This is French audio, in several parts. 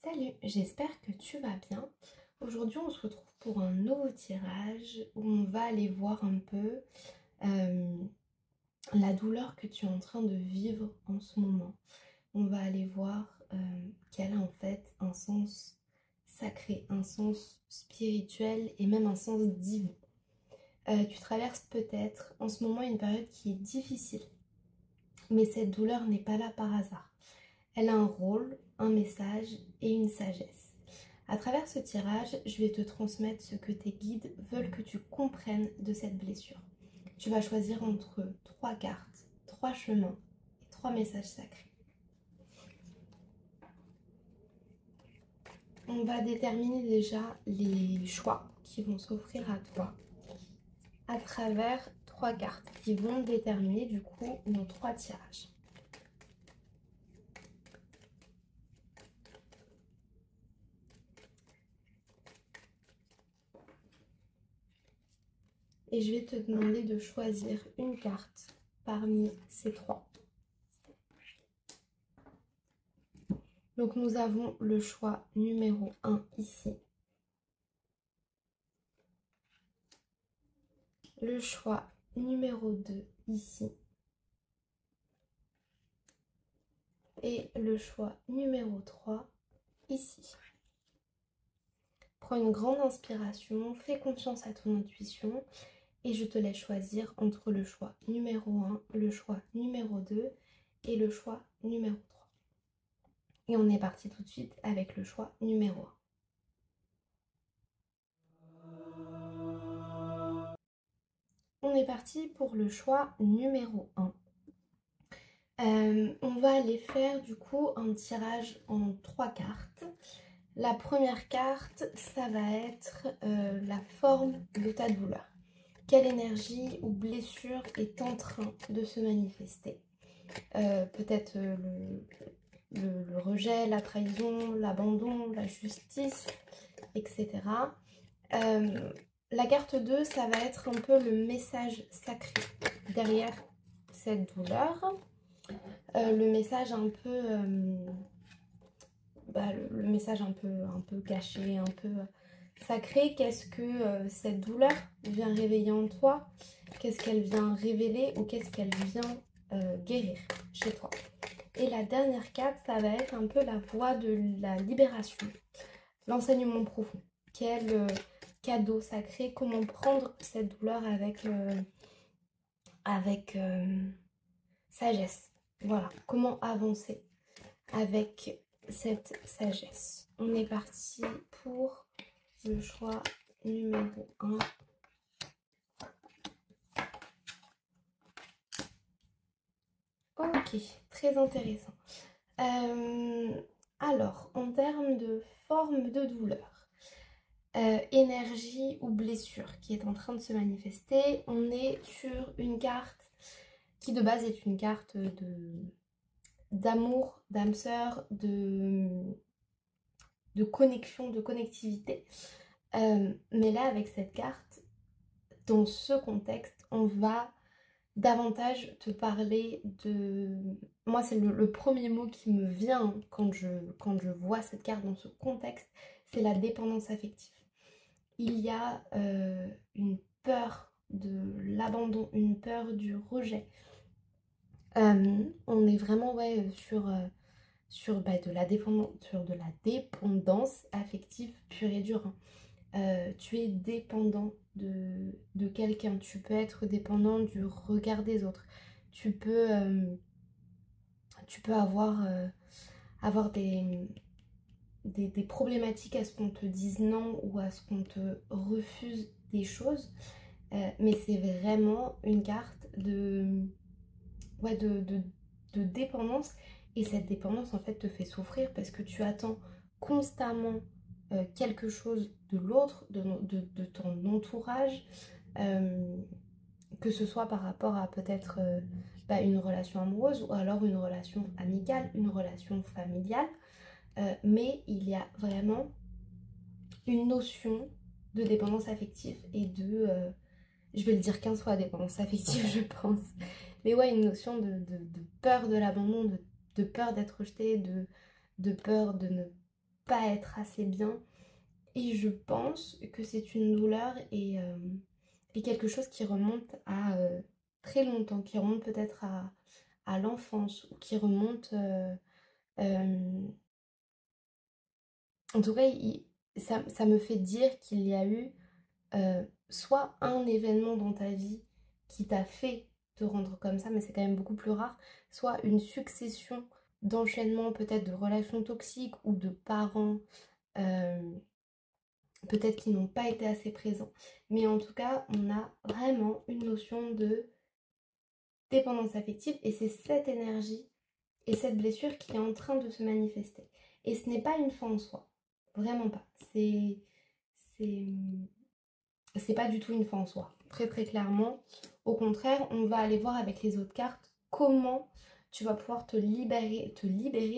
Salut, j'espère que tu vas bien. Aujourd'hui, on se retrouve pour un nouveau tirage où on va aller voir un peu euh, la douleur que tu es en train de vivre en ce moment. On va aller voir qu'elle a en fait un sens sacré, un sens spirituel et même un sens divin. Tu traverses peut-être en ce moment une période qui est difficile, mais cette douleur n'est pas là par hasard. Elle a un rôle, un message et une sagesse. À travers ce tirage, je vais te transmettre ce que tes guides veulent que tu comprennes de cette blessure. Tu vas choisir entre 3 cartes, 3 chemins et 3 messages sacrés. On va déterminer déjà les choix qui vont s'offrir à toi à travers 3 cartes qui vont déterminer du coup nos 3 tirages. Et je vais te demander de choisir une carte parmi ces 3. Donc nous avons le choix numéro 1 ici. Le choix numéro 2 ici. Et le choix numéro 3 ici. Prends une grande inspiration, fais confiance à ton intuition et je te laisse choisir entre le choix numéro 1, le choix numéro 2 et le choix numéro 3. Et on est parti tout de suite avec le choix numéro 1. On est parti pour le choix numéro 1. On va aller faire du coup un tirage en 3 cartes. La première carte, ça va être la forme de ta douleur. Quelle énergie ou blessure est en train de se manifester? Peut-être le rejet, la trahison, l'abandon, la justice, etc. La carte 2, ça va être un peu le message sacré derrière cette douleur. Le message un peu le message un peu caché, un peu sacré. Qu'est-ce que cette douleur vient réveiller en toi? Qu'est-ce qu'elle vient révéler ou qu'est-ce qu'elle vient guérir chez toi? Et la dernière carte, ça va être un peu la voie de la libération, l'enseignement profond. Quel cadeau sacré, comment prendre cette douleur avec sagesse. Voilà, comment avancer avec cette sagesse. On est parti pour le choix numéro 1. Ok, très intéressant. Alors, en termes de forme de douleur, énergie ou blessure qui est en train de se manifester, on est sur une carte qui de base est une carte d'amour, d'âme sœur, de connexion, de connectivité. Mais là, avec cette carte, dans ce contexte, on va davantage te parler de... Moi, c'est le premier mot qui me vient quand je vois cette carte dans ce contexte, c'est la dépendance affective. Il y a une peur de l'abandon, une peur du rejet. On est vraiment sur de la dépendance affective pure et dure. Tu es dépendant de quelqu'un. Tu peux être dépendant du regard des autres. Tu peux avoir des problématiques à ce qu'on te dise non ou à ce qu'on te refuse des choses. Mais c'est vraiment une carte de dépendance. Et cette dépendance en fait te fait souffrir parce que tu attends constamment quelque chose de l'autre, de ton entourage, euh, que ce soit par rapport à peut-être une relation amoureuse ou alors une relation amicale, une relation familiale. Mais il y a vraiment une notion de dépendance affective et je vais le dire 15 fois, dépendance affective je pense, mais ouais, une notion de peur de l'abandon, de peur d'être rejeté, de peur de ne pas être assez bien. Et je pense que c'est une douleur et quelque chose qui remonte à très longtemps, qui remonte peut-être à l'enfance, ou qui remonte... en tout cas, ça me fait dire qu'il y a eu soit un événement dans ta vie qui t'a fait te rendre comme ça, mais c'est quand même beaucoup plus rare, soit une succession d'enchaînements peut-être de relations toxiques ou de parents euh, peut-être qui n'ont pas été assez présents. Mais en tout cas, on a vraiment une notion de dépendance affective et c'est cette énergie et cette blessure qui est en train de se manifester. Et ce n'est pas une fin en soi. Vraiment pas. C'est, c'est pas du tout une fin en soi. Très très clairement. Au contraire, on va aller voir avec les autres cartes comment tu vas pouvoir te libérer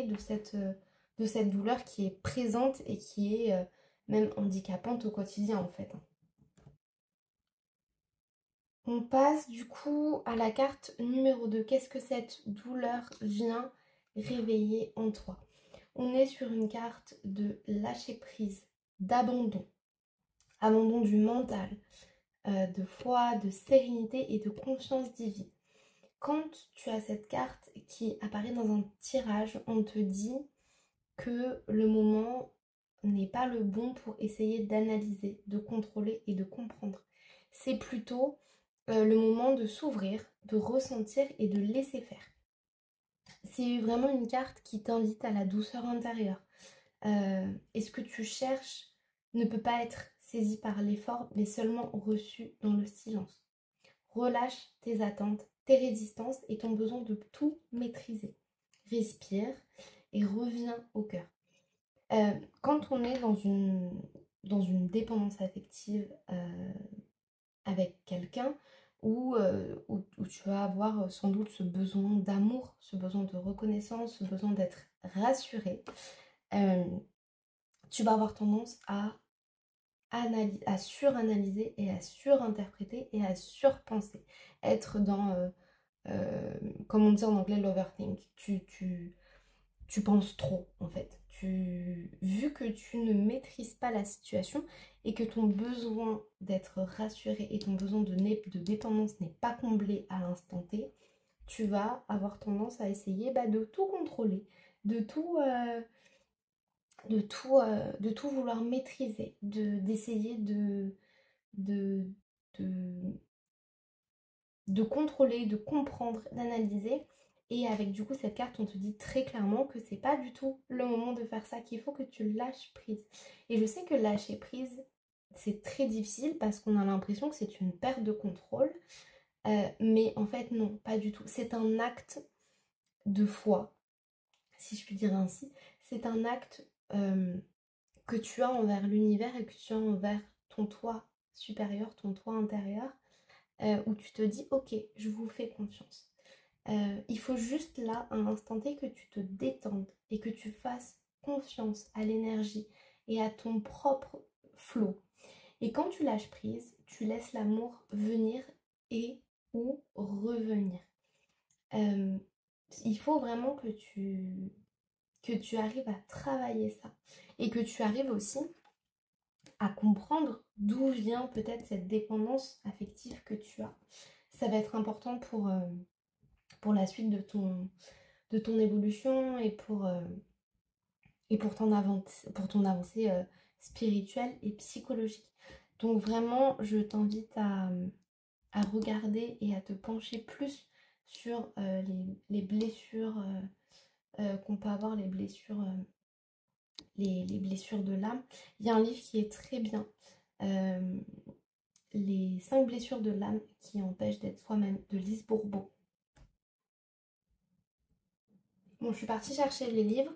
de cette douleur qui est présente et qui est même handicapante au quotidien en fait. On passe du coup à la carte numéro 2. Qu'est-ce que cette douleur vient réveiller en toi? On est sur une carte de lâcher prise, d'abandon, abandon du mental, de foi, de sérénité et de confiance divine. Quand tu as cette carte qui apparaît dans un tirage, on te dit que le moment n'est pas le bon pour essayer d'analyser, de contrôler et de comprendre. C'est plutôt le moment de s'ouvrir, de ressentir et de laisser faire. C'est vraiment une carte qui t'invite à la douceur intérieure. Et ce que tu cherches ne peut pas être saisi par l'effort, mais seulement reçu dans le silence. Relâche tes attentes, tes résistances et ton besoin de tout maîtriser. Respire et reviens au cœur. Quand on est dans une dépendance affective avec quelqu'un, où tu vas avoir sans doute ce besoin d'amour, ce besoin de reconnaissance, ce besoin d'être rassuré, tu vas avoir tendance à suranalyser et à surinterpréter et à surpenser. Être dans, comme on dit en anglais, l'overthink. Tu penses trop en fait. Vu que tu ne maîtrises pas la situation et que ton besoin d'être rassuré et ton besoin de dépendance n'est pas comblé à l'instant T, tu vas avoir tendance à essayer de tout contrôler, de tout, de tout vouloir maîtriser, d'essayer de, de, de contrôler, de comprendre, d'analyser. Et avec du coup cette carte, on te dit très clairement que c'est pas du tout le moment de faire ça, qu'il faut que tu lâches prise. Et je sais que lâcher prise, c'est très difficile parce qu'on a l'impression que c'est une perte de contrôle. Mais en fait, non, pas du tout. C'est un acte de foi, si je puis dire ainsi. C'est un acte que tu as envers l'univers et que tu as envers ton toi supérieur, ton toi intérieur, où tu te dis, ok, je vous fais confiance. Il faut juste là, à un instant T, que tu te détendes et que tu fasses confiance à l'énergie et à ton propre flot. Et quand tu lâches prise, tu laisses l'amour venir et ou revenir. Il faut vraiment que tu arrives à travailler ça et que tu arrives aussi à comprendre d'où vient peut-être cette dépendance affective que tu as. Ça va être important pour la suite de ton évolution et pour pour ton avancée spirituelle et psychologique. Donc vraiment, je t'invite à regarder et à te pencher plus sur les blessures qu'on peut avoir, les blessures de l'âme. Il y a un livre qui est très bien, euh, Les 5 blessures de l'âme qui empêchent d'être soi-même, de Lise Bourbeau. Bon, je suis partie chercher les livres.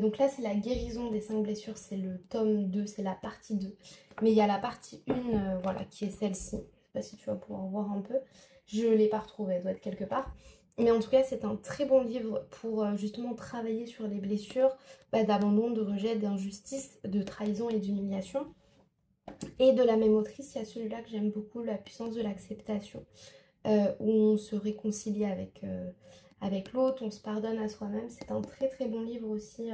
Donc là, c'est la guérison des 5 blessures. C'est le tome 2, c'est la partie 2. Mais il y a la partie 1, voilà, qui est celle-ci. Je sais pas si tu vas pouvoir voir un peu. Je ne l'ai pas retrouvée, elle doit être quelque part. Mais en tout cas, c'est un très bon livre pour justement travailler sur les blessures d'abandon, de rejet, d'injustice, de trahison et d'humiliation. Et de la même autrice, il y a celui-là que j'aime beaucoup, La puissance de l'acceptation, où on se réconcilie avec l'autre, on se pardonne à soi-même. C'est un très très bon livre aussi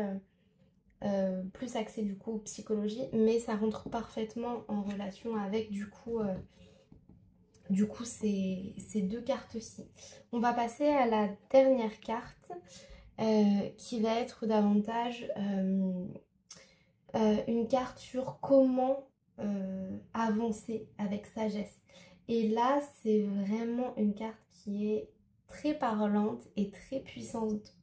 plus axé du coup psychologie, mais ça rentre parfaitement en relation avec ces deux cartes-ci. On va passer à la dernière carte qui va être davantage une carte sur comment avancer avec sagesse. Et là, c'est vraiment une carte qui est très parlante et très puissante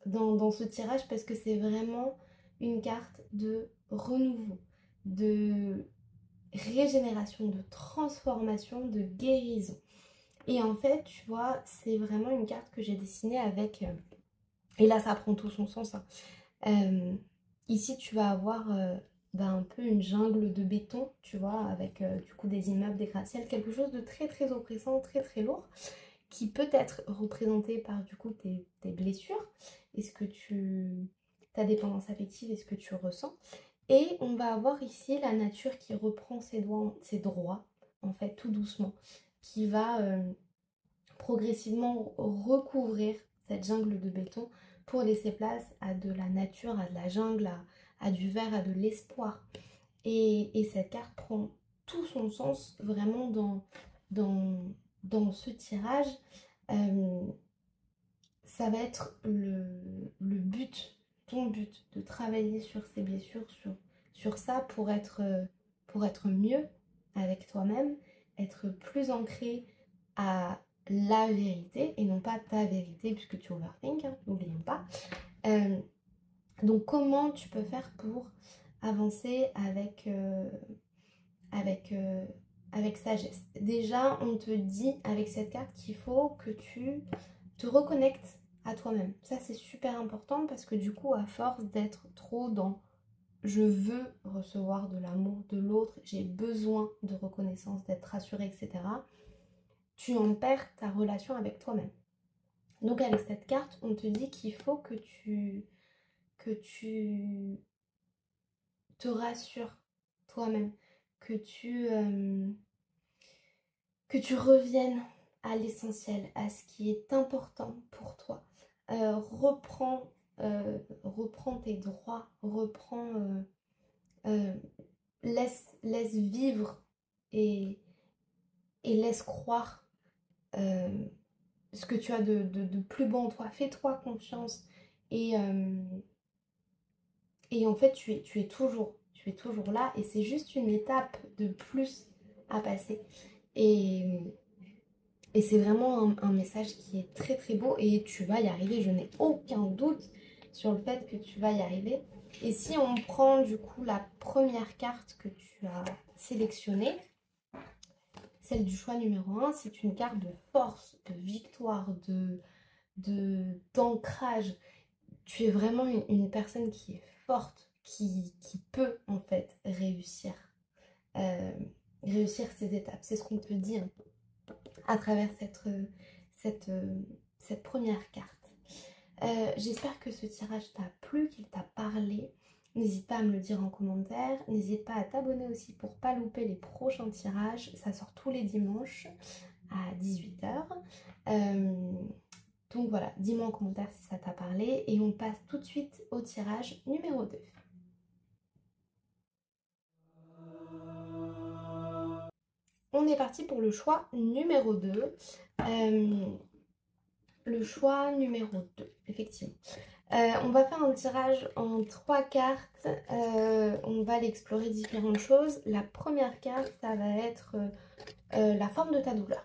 dans dans ce tirage parce que c'est vraiment une carte de renouveau, de régénération, de transformation, de guérison. Et en fait, tu vois, c'est vraiment une carte que j'ai dessinée avec... et là, ça prend tout son sens. Hein. Ici, tu vas avoir un peu une jungle de béton, tu vois, avec du coup des immeubles, des gratte-ciels, quelque chose de très très oppressant, très très lourd, qui peut être représenté par du coup tes blessures, et ta dépendance affective et ce que tu ressens. Et on va avoir ici la nature qui reprend ses droits, en fait, tout doucement, qui va progressivement recouvrir cette jungle de béton pour laisser place à de la nature, à de la jungle, à du vert, à de l'espoir. Et cette carte prend tout son sens vraiment dans ce tirage. Ça va être le but, ton but, de travailler sur ces blessures, sur ça pour être mieux avec toi-même, être plus ancré à la vérité et non pas ta vérité puisque tu overthink, hein, n'oublions pas. Donc comment tu peux faire pour avancer avec sagesse? Déjà, on te dit avec cette carte qu'il faut que tu te reconnectes à toi-même. Ça, c'est super important parce que du coup, à force d'être trop dans je veux recevoir de l'amour de l'autre, j'ai besoin de reconnaissance, d'être rassurée, etc., tu en perds ta relation avec toi-même. Donc avec cette carte, on te dit qu'il faut que tu te rassures toi-même, que tu reviennes à l'essentiel, à ce qui est important pour toi. Reprends tes droits, laisse vivre et laisse croire ce que tu as de plus bon en toi. Fais-toi confiance et, en fait tu es toujours là et c'est juste une étape de plus à passer. Et c'est vraiment un message qui est très très beau et tu vas y arriver, je n'ai aucun doute sur le fait que tu vas y arriver. Et si on prend du coup la première carte que tu as sélectionnée, celle du choix numéro 1, c'est une carte de force, de victoire, d'ancrage. Tu es vraiment une personne qui est forte, qui peut en fait réussir ces étapes. C'est ce qu'on te dit hein, à travers cette première carte. J'espère que ce tirage t'a plu, qu'il t'a parlé. N'hésite pas à me le dire en commentaire. N'hésite pas à t'abonner aussi pour pas louper les prochains tirages. Ça sort tous les dimanches à 18 h. Donc voilà, dis-moi en commentaire si ça t'a parlé. Et on passe tout de suite au tirage numéro 2. On est parti pour le choix numéro 2. Le choix numéro 2, effectivement. On va faire un tirage en 3 cartes. On va aller explorer différentes choses. La première carte, ça va être la forme de ta douleur.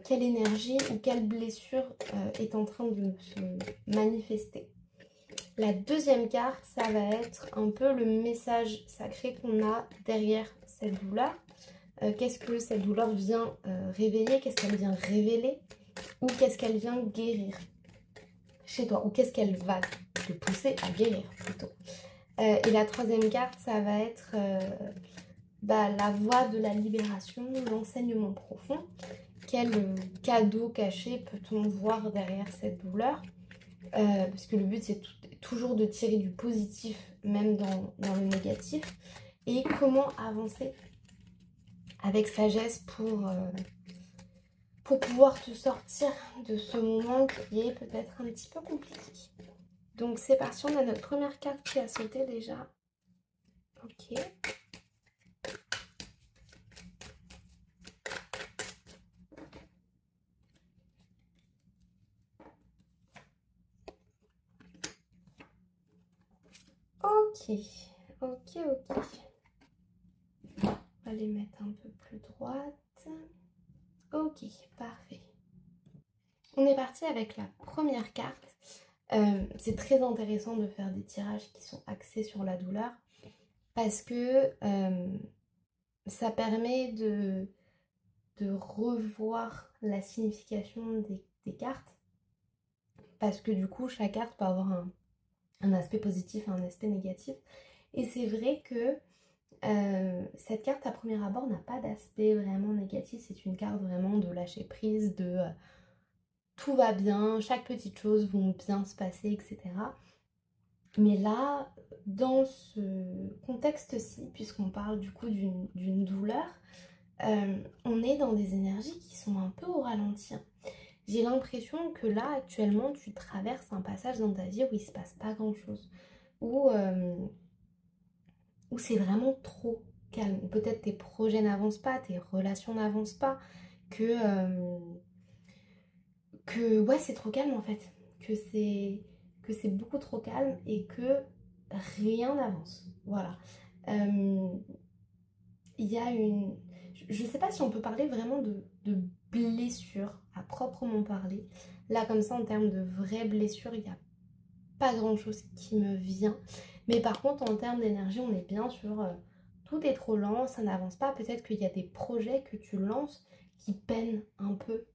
Quelle énergie ou quelle blessure est en train de se manifester. La deuxième carte, ça va être un peu le message sacré qu'on a derrière cette douleur. Qu'est-ce que cette douleur vient réveiller? Qu'est-ce qu'elle vient révéler? Ou qu'est-ce qu'elle vient guérir chez toi? Ou qu'est-ce qu'elle va te pousser à guérir plutôt? Et la troisième carte, ça va être la voie de la libération, l'enseignement profond. Quel cadeau caché peut-on voir derrière cette douleur? Parce que le but, c'est toujours de tirer du positif, même dans le négatif. Et comment avancer avec sagesse pour pouvoir te sortir de ce moment qui est peut-être un petit peu compliqué. Donc c'est parti, on a notre première carte qui a sauté déjà. Ok. Ok, ok, ok. On va les mettre un peu plus droites. Ok, parfait. On est parti avec la première carte. C'est très intéressant de faire des tirages qui sont axés sur la douleur parce que ça permet de revoir la signification des cartes, parce que du coup chaque carte peut avoir un aspect positif et un aspect négatif. Et c'est vrai que cette carte à premier abord n'a pas d'aspect vraiment négatif, c'est une carte vraiment de lâcher prise, de tout va bien, chaque petite chose va bien se passer, etc. Mais là, dans ce contexte-ci, puisqu'on parle du coup d'une douleur, on est dans des énergies qui sont un peu au ralenti. J'ai l'impression que là, actuellement, tu traverses un passage dans ta vie où il se passe pas grand-chose. Où, où c'est vraiment trop calme. Peut-être tes projets n'avancent pas, tes relations n'avancent pas, que ouais, c'est trop calme en fait. Que c'est beaucoup trop calme et que rien n'avance. Voilà. Il y a une... Je ne sais pas si on peut parler vraiment de blessure à proprement parler. Là, comme ça, en termes de vraies blessures, il n'y a pas grand-chose qui me vient. Mais par contre, en termes d'énergie, on est bien sur... tout est trop lent, ça n'avance pas. Peut-être qu'il y a des projets que tu lances qui peinent un peu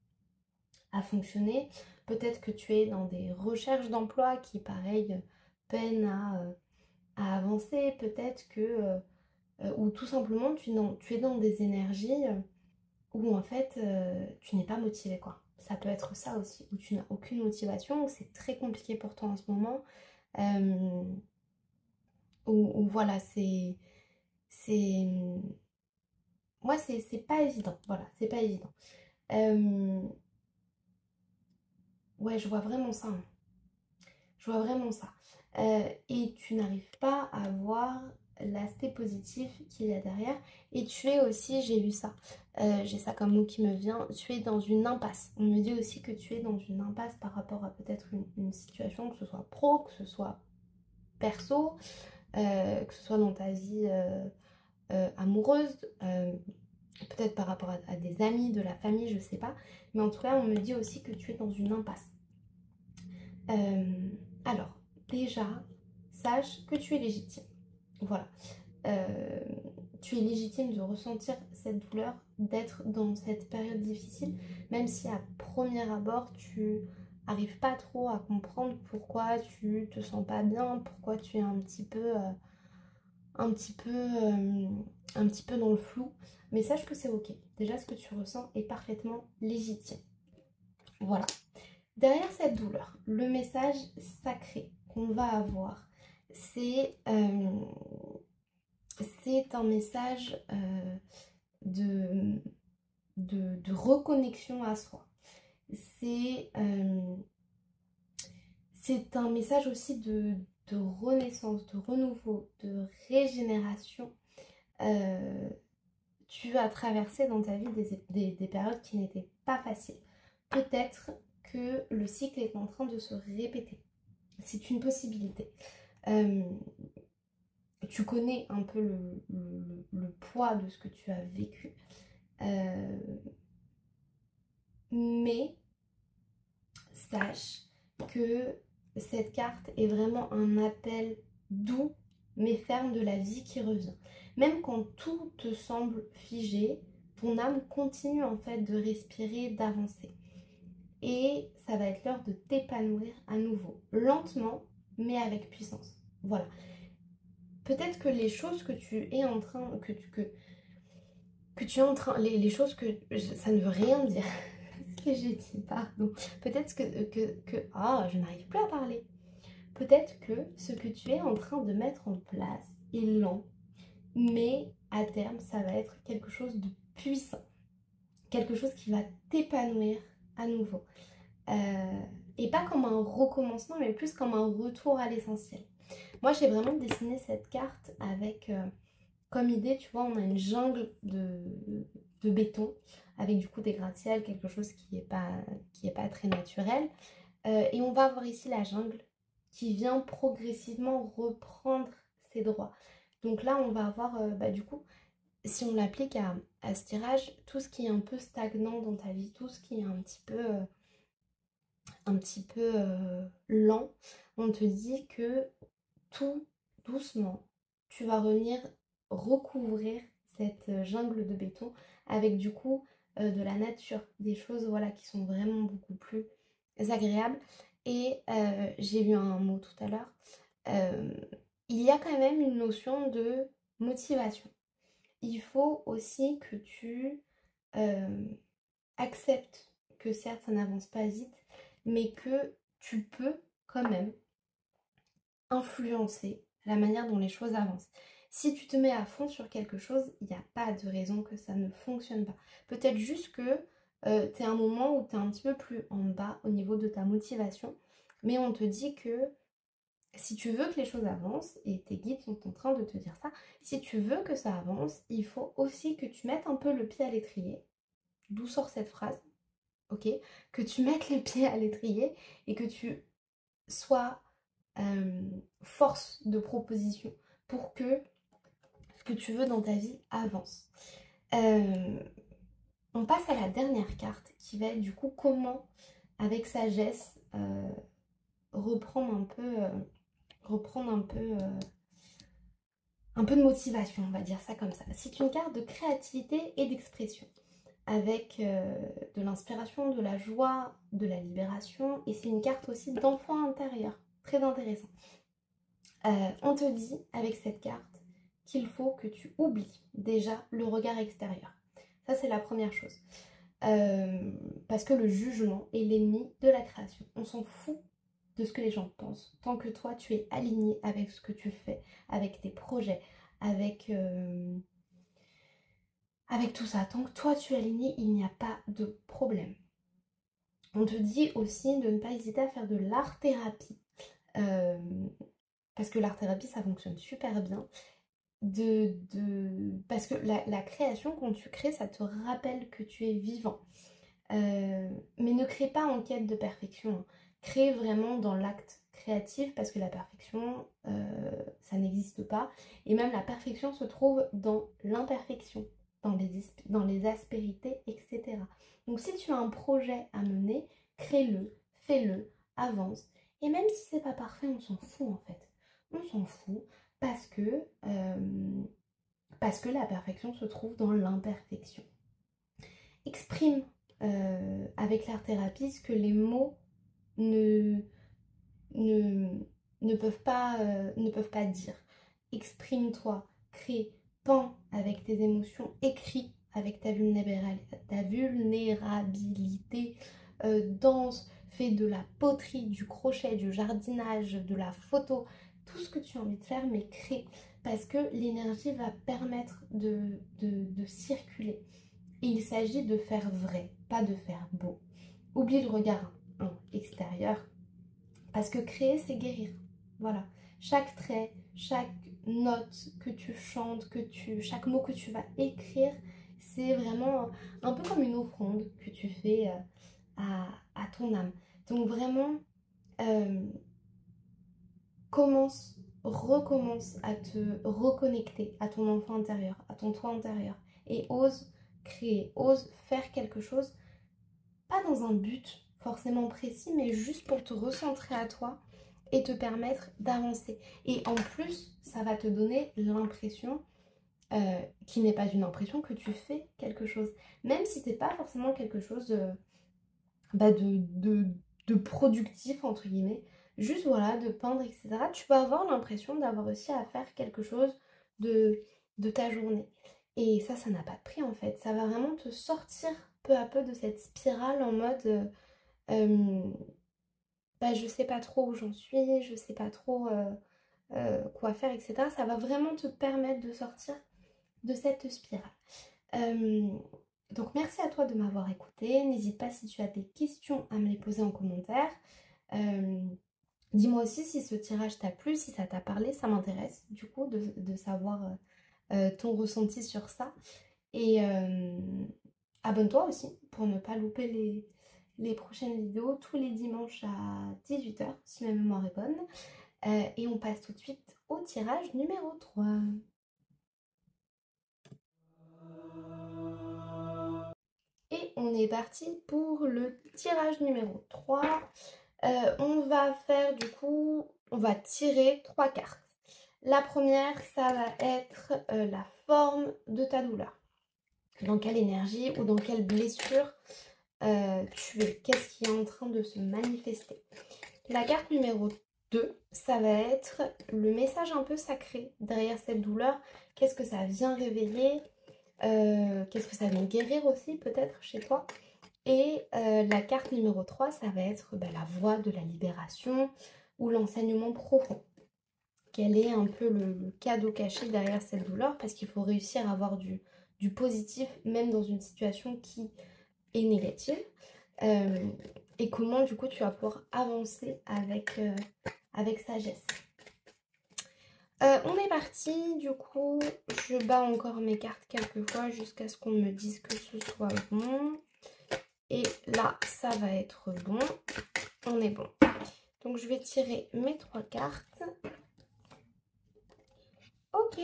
à fonctionner. Peut-être que tu es dans des recherches d'emploi qui, pareil, peinent à avancer. Peut-être que... ou tout simplement tu es dans des énergies où en fait tu n'es pas motivé quoi. Ça peut être ça aussi, où tu n'as aucune motivation, où c'est très compliqué pour toi en ce moment, euh, où voilà, c'est moi c'est pas évident, voilà, c'est pas évident. Euh, ouais, je vois vraiment ça, hein. Je vois vraiment ça. Et tu n'arrives pas à voir l'aspect positif qu'il y a derrière. Et tu es aussi, j'ai lu ça, j'ai ça comme mot qui me vient, tu es dans une impasse. On me dit aussi que tu es dans une impasse par rapport à peut-être une situation, que ce soit pro, que ce soit perso, que ce soit dans ta vie amoureuse, peut-être par rapport à des amis, de la famille, je sais pas. Mais en tout cas, on me dit aussi que tu es dans une impasse. Alors, déjà, sache que tu es légitime. Voilà. Euh, Tu es légitime de ressentir cette douleur, d'être dans cette période difficile, même si à premier abord, tu n'arrives pas trop à comprendre pourquoi tu te sens pas bien, pourquoi tu es un petit peu, un petit peu dans le flou. Mais sache que c'est ok. Déjà, ce que tu ressens est parfaitement légitime. Voilà. Derrière cette douleur, le message sacré qu'on va avoir, c'est un message de reconnexion à soi. C'est un message aussi de renaissance, de renouveau, de régénération. Euh, Tu as traversé dans ta vie des périodes qui n'étaient pas faciles. Peut-être que le cycle est en train de se répéter. C'est une possibilité. Euh, Tu connais un peu le poids de ce que tu as vécu. Euh, mais sache que cette carte est vraiment un appel doux mais ferme de la vie qui revient. Même quand tout te semble figé, ton âme continue en fait de respirer, d'avancer. Et ça va être l'heure de t'épanouir à nouveau, lentement mais avec puissance. Voilà. Peut-être que les choses que tu es en train, que tu es en train, les choses que, ça ne veut rien dire, ce que j'ai dit, pardon. Peut-être je n'arrive plus à parler. Peut-être que ce que tu es en train de mettre en place est lent, mais à terme, ça va être quelque chose de puissant quelque chose qui va t'épanouir à nouveau. Et pas comme un recommencement, mais plus comme un retour à l'essentiel. Moi, j'ai vraiment dessiné cette carte avec comme idée, tu vois, on a une jungle de béton avec du coup des gratte-ciel, quelque chose qui est pas très naturel. Et on va avoir ici la jungle qui vient progressivement reprendre ses droits. Donc là, on va avoir du coup, si on l'applique à ce tirage, tout ce qui est un peu stagnant dans ta vie, tout ce qui est un petit peu lent, on te dit que tout doucement, tu vas revenir recouvrir cette jungle de béton avec du coup de la nature, des choses voilà, qui sont vraiment beaucoup plus agréables. Et j'ai eu un mot tout à l'heure, euh, il y a quand même une notion de motivation. Il faut aussi que tu euh, acceptes que certes ça n'avance pas vite, mais que tu peux quand même influencer la manière dont les choses avancent. Si tu te mets à fond sur quelque chose, il n'y a pas de raison que ça ne fonctionne pas. Peut-être juste que tu es à un moment où tu es un petit peu plus en bas au niveau de ta motivation, mais on te dit que si tu veux que les choses avancent, et tes guides sont en train de te dire ça, si tu veux que ça avance, il faut aussi que tu mettes un peu le pied à l'étrier. D'où sort cette phrase, ok? Que tu mettes le pied à l'étrier et que tu sois force de proposition pour que ce que tu veux dans ta vie avance. Euh, on passe à la dernière carte qui va être du coup comment, avec sagesse, reprendre un peu, un peu de motivation, on va dire ça comme ça. C'est une carte de créativité et d'expression, avec de l'inspiration, de la joie, de la libération, et c'est une carte aussi d'enfant intérieur, très intéressant. On te dit avec cette carte qu'il faut que tu oublies déjà le regard extérieur. Ça, c'est la première chose. Parce que le jugement est l'ennemi de la création. On s'en fout de ce que les gens pensent. Tant que toi, tu es aligné avec ce que tu fais, avec tes projets, avec tout ça. Tant que toi, tu es aligné, il n'y a pas de problème. On te dit aussi de ne pas hésiter à faire de l'art-thérapie. Euh, parce que l'art-thérapie, ça fonctionne super bien. Parce que la création, quand tu crées, ça te rappelle que tu es vivant. Mais ne crée pas en quête de perfection, hein. Crée vraiment dans l'acte créatif parce que la perfection, ça n'existe pas. Et même la perfection se trouve dans l'imperfection, dans les aspérités, etc. Donc si tu as un projet à mener, crée-le, fais-le, avance. Et même si c'est pas parfait, on s'en fout en fait. On s'en fout parce que, euh, parce que la perfection se trouve dans l'imperfection. Exprime avec l'art-thérapie ce que les mots ne, ne, ne peuvent pas dire. Exprime-toi, crée, peins avec tes émotions, écris avec ta vulnérabilité, danse, fais de la poterie, du crochet, du jardinage, de la photo, tout ce que tu as envie de faire, mais crée. Parce que l'énergie va permettre de circuler. Et il s'agit de faire vrai, pas de faire beau. Oublie le regard extérieur, parce que créer, c'est guérir. Voilà. Chaque trait, chaque note que tu chantes, chaque mot que tu vas écrire, c'est vraiment un peu comme une offrande que tu fais à ton âme. Donc vraiment, euh, recommence à te reconnecter à ton enfant intérieur, à ton toi intérieur. Et ose créer, ose faire quelque chose, pas dans un but forcément précis, mais juste pour te recentrer à toi et te permettre d'avancer. Et en plus, ça va te donner l'impression, qui n'est pas une impression, que tu fais quelque chose. Même si c'est pas forcément quelque chose de productif, entre guillemets, juste voilà, de peindre, etc. Tu vas avoir l'impression d'avoir réussi à faire quelque chose de, de ta journée. Et ça n'a pas de prix en fait. Ça va vraiment te sortir peu à peu de cette spirale en mode euh, je sais pas trop où j'en suis, je sais pas trop quoi faire, etc. Ça va vraiment te permettre de sortir de cette spirale. Euh, Donc merci à toi de m'avoir écouté. N'hésite pas si tu as des questions à me les poser en commentaire. Dis-moi aussi si ce tirage t'a plu, si ça t'a parlé, ça m'intéresse du coup de savoir ton ressenti sur ça. Et abonne-toi aussi pour ne pas louper les prochaines vidéos tous les dimanches à 18 h si ma mémoire est bonne. Et on passe tout de suite au tirage numéro 3. Et on est parti pour le tirage numéro 3. On va faire du coup, on va tirer 3 cartes. La première, ça va être la forme de ta douleur. Dans quelle énergie ou dans quelle blessure tu es. Qu'est-ce qui est en train de se manifester. La carte numéro 2, ça va être le message un peu sacré derrière cette douleur. Qu'est-ce que ça vient révéiller, qu'est-ce que ça vient guérir aussi peut-être chez toi. Et la carte numéro 3, ça va être la voie de la libération ou l'enseignement profond. Quel est un peu le cadeau caché derrière cette douleur, parce qu'il faut réussir à avoir du positif même dans une situation qui est négative. Et comment du coup tu vas pouvoir avancer avec sagesse. On est parti, du coup je bats encore mes cartes quelques fois jusqu'à ce qu'on me dise que ce soit bon. Et là ça va être bon, on est bon. Donc je vais tirer mes 3 cartes. Ok,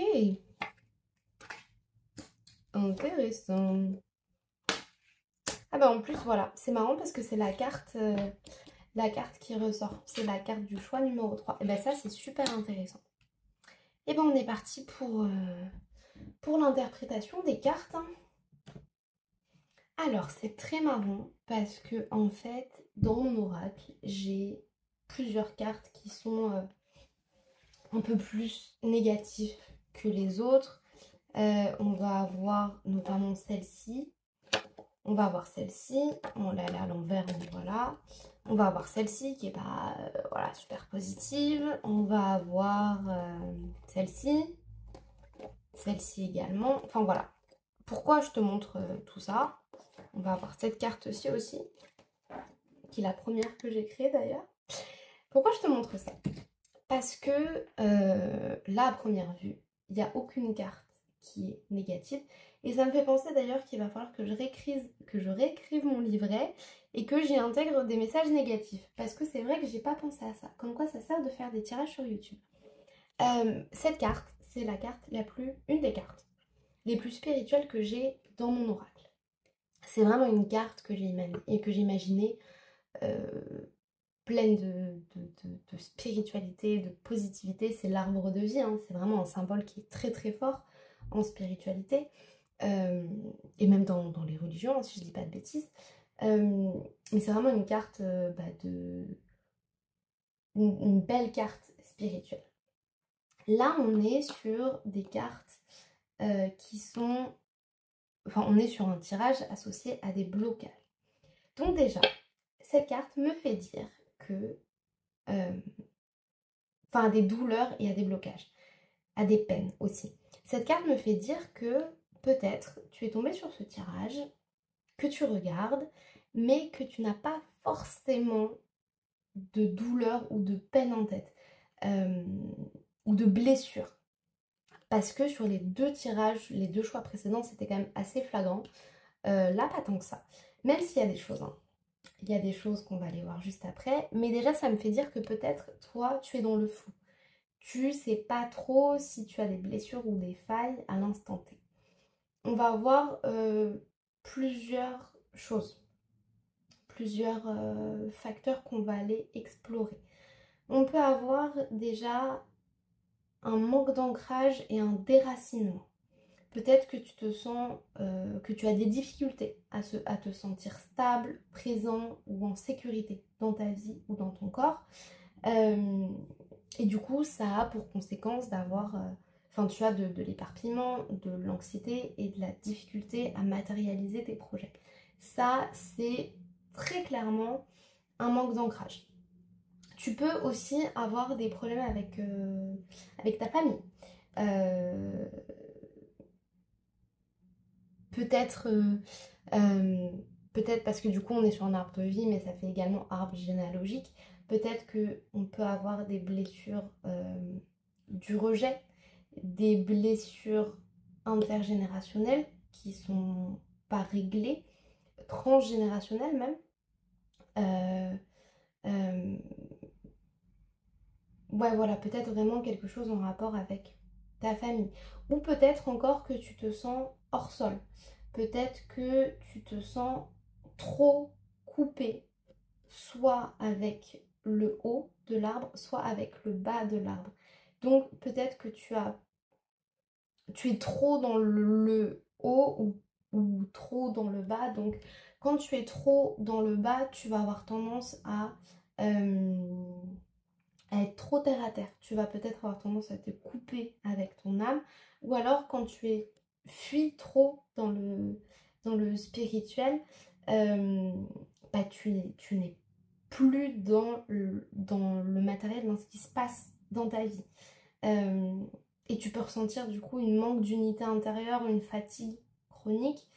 intéressant. Ah bah en plus voilà, c'est marrant parce que c'est la carte qui ressort. C'est la carte du choix numéro 3. Et ben ça c'est super intéressant. Et ben on est parti pour l'interprétation des cartes. Alors c'est très marrant parce que en fait dans mon oracle j'ai plusieurs cartes qui sont un peu plus négatives que les autres. On va avoir notamment celle-ci. On va avoir celle-ci, on l'a à l'envers, donc voilà. On va avoir celle-ci qui est pas voilà, super positive. On va avoir celle-ci également. Enfin voilà. Pourquoi je te montre tout ça? On va avoir cette carte-ci aussi, qui est la première que j'ai créée d'ailleurs. Pourquoi je te montre ça? Parce que là, à première vue, il n'y a aucune carte qui est négative. Et ça me fait penser d'ailleurs qu'il va falloir que je réécrive mon livret et que j'y intègre des messages négatifs. Parce que c'est vrai que j'ai pas pensé à ça. Comme quoi ça sert de faire des tirages sur YouTube. Cette carte, c'est la carte une des cartes les plus spirituelles que j'ai dans mon oracle. C'est vraiment une carte que j'ai imaginée pleine de spiritualité, de positivité. C'est l'arbre de vie, hein. C'est vraiment un symbole qui est très très fort en spiritualité. Et même dans les religions, hein, si je dis pas de bêtises. Mais c'est vraiment une carte une belle carte spirituelle. Là, on est sur des cartes qui sont... Enfin, on est sur un tirage associé à des blocages. Donc déjà, cette carte me fait dire que... Enfin, à des douleurs et à des blocages, à des peines aussi. Cette carte me fait dire que peut-être tu es tombé sur ce tirage, que tu regardes, mais que tu n'as pas forcément de douleur ou de peine en tête, ou de blessure. Parce que sur les 2 tirages, les 2 choix précédents, c'était quand même assez flagrant. Là, pas tant que ça. Même s'il y a des choses, hein. Il y a des choses qu'on va aller voir juste après. Mais déjà, ça me fait dire que peut-être, toi, tu es dans le flou. Tu sais pas trop si tu as des blessures ou des failles à l'instant T. On va voir plusieurs choses, plusieurs facteurs qu'on va aller explorer. On peut avoir déjà un manque d'ancrage et un déracinement. Peut-être que tu te sens, que tu as des difficultés à te sentir stable, présent ou en sécurité dans ta vie ou dans ton corps. Et du coup, ça a pour conséquence d'avoir, tu as de l'éparpillement, de l'anxiété et de la difficulté à matérialiser tes projets. Ça, c'est très clairement un manque d'ancrage. Tu peux aussi avoir des problèmes avec ta famille. peut-être peut-être parce que du coup on est sur un arbre de vie, mais ça fait également arbre généalogique. Peut-être qu'on peut avoir des blessures du rejet, des blessures intergénérationnelles qui sont pas réglées, transgénérationnelles même. Euh, euh, ouais, voilà, peut-être vraiment quelque chose en rapport avec ta famille. Ou peut-être encore que tu te sens hors sol. Peut-être que tu te sens trop coupé, soit avec le haut de l'arbre, soit avec le bas de l'arbre. Donc peut-être que tu es trop dans le haut ou trop dans le bas. Donc quand tu es trop dans le bas, tu vas avoir tendance euh, à être trop terre à terre. Tu vas peut-être avoir tendance à te couper avec ton âme. Ou alors quand tu es fuis trop dans le spirituel, euh, bah, tu n'es plus dans le matériel, dans ce qui se passe dans ta vie. Euh, et tu peux ressentir du coup une manque d'unité intérieure, une fatigue chronique,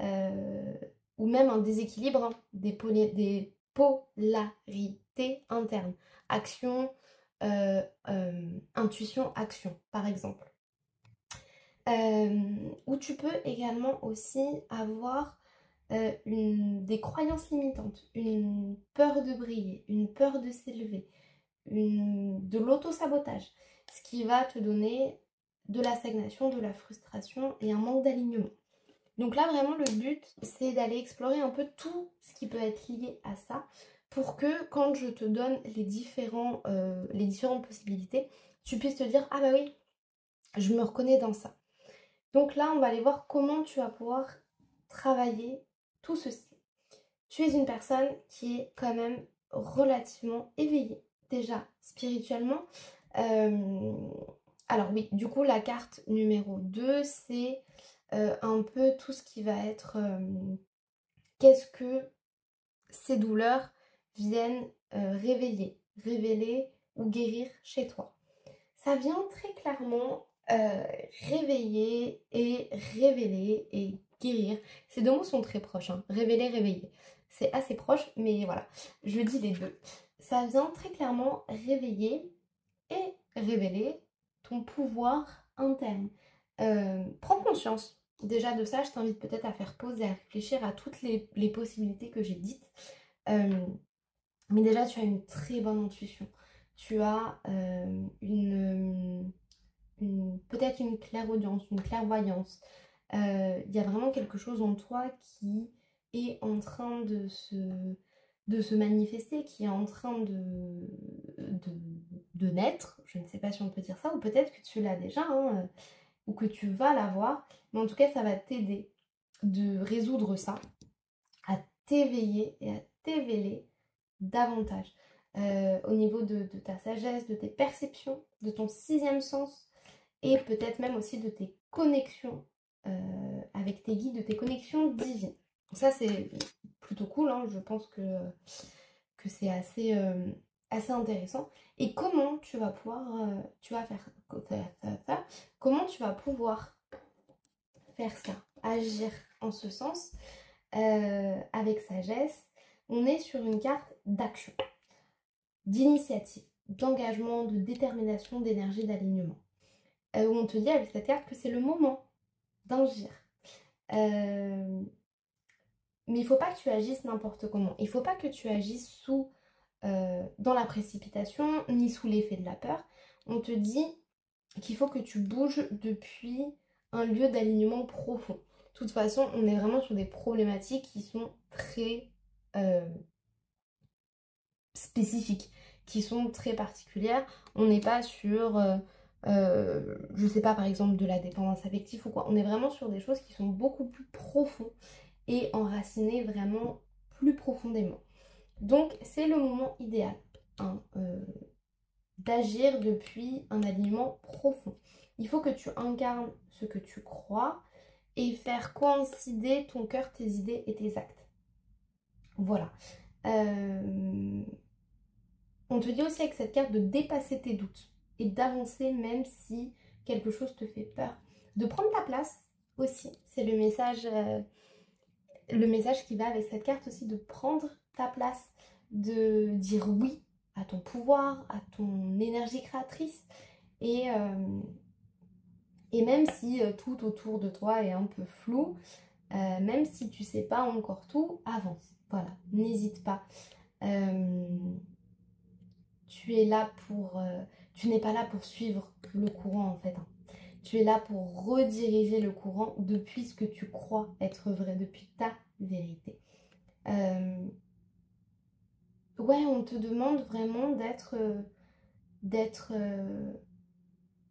euh, ou même un déséquilibre, hein, des polarités internes. Action, intuition, action, par exemple. Où tu peux également aussi avoir des croyances limitantes, une peur de briller, une peur de s'élever, de l'auto-sabotage, ce qui va te donner de la stagnation, de la frustration et un manque d'alignement. Donc là, vraiment, le but, c'est d'aller explorer un peu tout ce qui peut être lié à ça pour que quand je te donne les différentes possibilités, tu puisses te dire, ah bah oui, je me reconnais dans ça. Donc là, on va aller voir comment tu vas pouvoir travailler tout ceci. Tu es une personne qui est quand même relativement éveillée, déjà spirituellement. Euh, alors oui, du coup, la carte numéro 2, c'est un peu tout ce qui va être qu'est-ce que ces douleurs viennent révéler ou guérir chez toi. Ça vient très clairement réveiller et révéler et guérir. Ces deux mots sont très proches, hein. Révéler, réveiller. C'est assez proche, mais voilà, je dis les deux. Ça vient très clairement réveiller et révéler ton pouvoir interne. Prends conscience déjà de ça, je t'invite peut-être à faire pause et à réfléchir à toutes les possibilités que j'ai dites. Euh, mais déjà, tu as une très bonne intuition. Tu as peut-être une clairaudience, une clairvoyance. Il y a vraiment quelque chose en toi qui est en train de se manifester, qui est en train de naître. Je ne sais pas si on peut dire ça, ou peut-être que tu l'as déjà, hein, ou que tu vas l'avoir. Mais en tout cas, ça va t'aider de résoudre ça, à t'éveiller et à t'éveiller davantage. Au niveau de ta sagesse, de tes perceptions, de ton sixième sens, et peut-être même aussi de tes connexions avec tes guides, de tes connexions divines. Ça, c'est plutôt cool, hein. Je pense que c'est assez intéressant. Et comment tu vas pouvoir comment tu vas pouvoir faire ça, agir en ce sens avec sagesse. On est sur une carte d'action, d'initiative, d'engagement, de détermination, d'énergie, d'alignement. Où on te dit avec cette carte que c'est le moment d'agir. Mais il ne faut pas que tu agisses n'importe comment. Il ne faut pas que tu agisses dans la précipitation ni sous l'effet de la peur. On te dit qu'il faut que tu bouges depuis un lieu d'alignement profond. De toute façon, on est vraiment sur des problématiques qui sont très spécifiques, qui sont très particulières. On n'est pas sur, je sais pas, par exemple, de la dépendance affective ou quoi. On est vraiment sur des choses qui sont beaucoup plus profondes et enracinées vraiment plus profondément. Donc, c'est le moment idéal, hein, d'agir depuis un alignement profond. Il faut que tu incarnes ce que tu crois et faire coïncider ton cœur, tes idées et tes actes. Voilà. On te dit aussi avec cette carte de dépasser tes doutes et d'avancer même si quelque chose te fait peur. De prendre ta place aussi. C'est le message qui va avec cette carte aussi, de prendre ta place, de dire oui à ton pouvoir, à ton énergie créatrice. Et, euh, et même si tout autour de toi est un peu flou, même si tu sais pas encore tout, avance. Voilà, n'hésite pas. Euh, tu es là tu n'es pas là pour suivre le courant en fait, hein. Tu es là pour rediriger le courant depuis ce que tu crois être vrai, depuis ta vérité. Euh, ouais, on te demande vraiment d'être, euh,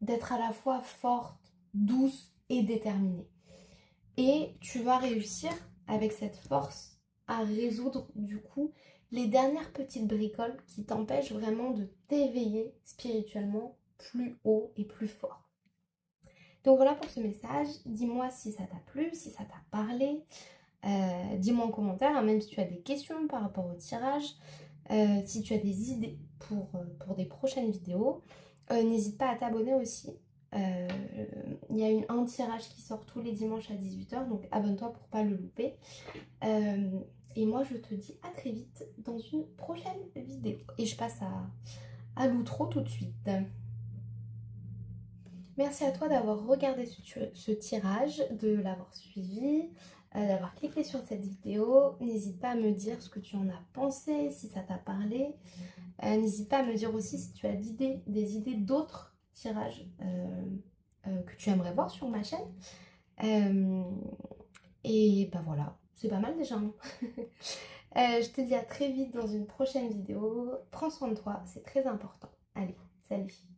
d'être à la fois forte, douce et déterminée. Et tu vas réussir avec cette force à résoudre du coup les dernières petites bricoles qui t'empêchent vraiment de t'éveiller spirituellement plus haut et plus fort. Donc voilà pour ce message. Dis-moi si ça t'a plu, si ça t'a parlé. Dis-moi en commentaire, hein, même si tu as des questions par rapport au tirage, si tu as des idées pour des prochaines vidéos. N'hésite pas à t'abonner aussi. Euh, Il y a un tirage qui sort tous les dimanches à 18h, donc abonne-toi pour pas le louper. Euh, et moi, je te dis à très vite dans une prochaine vidéo. Et je passe à l'outro tout de suite. Merci à toi d'avoir regardé ce tirage, de l'avoir suivi, d'avoir cliqué sur cette vidéo. N'hésite pas à me dire ce que tu en as pensé, si ça t'a parlé. N'hésite pas à me dire aussi si tu as des idées d'autres tirages que tu aimerais voir sur ma chaîne. Et bah voilà, c'est pas mal déjà, hein. Je te dis à très vite dans une prochaine vidéo. Prends soin de toi, c'est très important. Allez, salut!